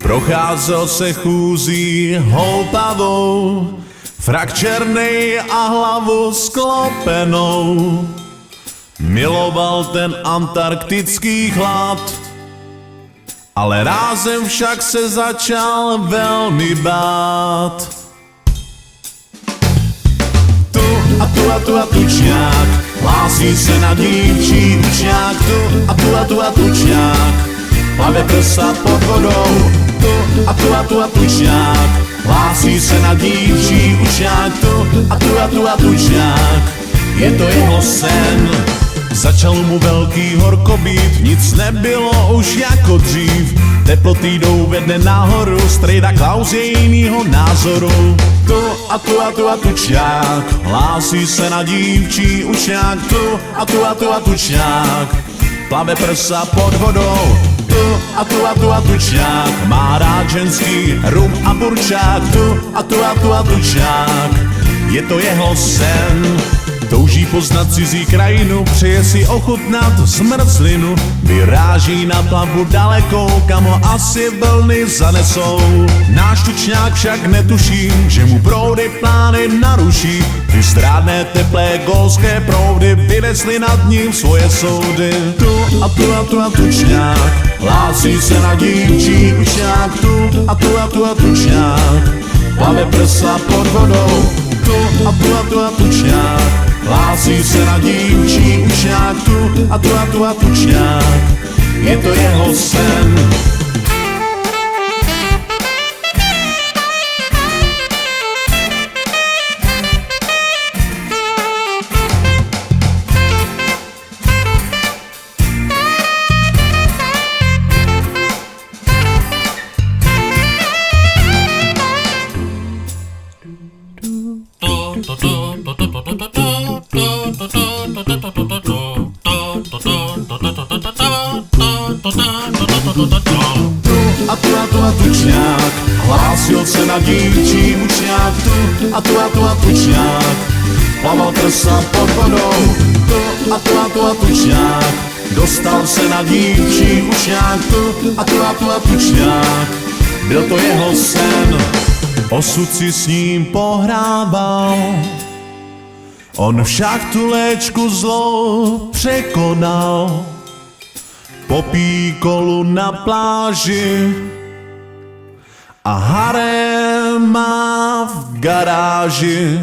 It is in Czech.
Procházel se chůzí houpavou, frak černej a hlavu sklopenou. Miloval ten antarktický chlad, ale rázem však se začal velmi bát. Tu a tučňák, hlásí se na dívčí učňák. Tu a tučňák, plave prsa pod vodou. Tu a tučňák, hlásí se na dívčí učňák. Tu a tučňák, je to jeho sen. Začal mu velký horko být, nic nebylo už jako dřív. Teploty jdou ve dne nahoru, strejda Klaus je jinýho názoru. Tu a tučňák, hlásí se na dívčí učňák. Tu a tučňák, plave prsa pod vodou. Tu a tučňák, má rád ženský rum a burčák. Tu a tučňák, je to jeho sen. Touží poznat cizí krajinu, přeje si ochutnat zmrzlinu. Vyráží na plavbu dalekou, kam ho asi vlny zanesou. Náš tučňák však netuší, že mu proudy plány naruší. Ty strádné teplé golské proudy vynesly nad ním svoje soudy. Tu a tučňák, hlásí se na dívčí učňák. Tu a tučňák, plave prsa pod vodou. Tu a tučňák, hlásí se na dívčí učňák. Tu a tučňák, je to jeho sen. Tu a tučňák, hlásil se na dívčí učňák. Tu a tučňák, plaval prsa pod vodou. Tu a tučňák, dostal se na dívčí učňák. Tu a tučňák, byl to jeho sen. Osud si s ním pohrával, on však tu léčku zlou překonal. Popí kolu na pláži a harém má v garáži.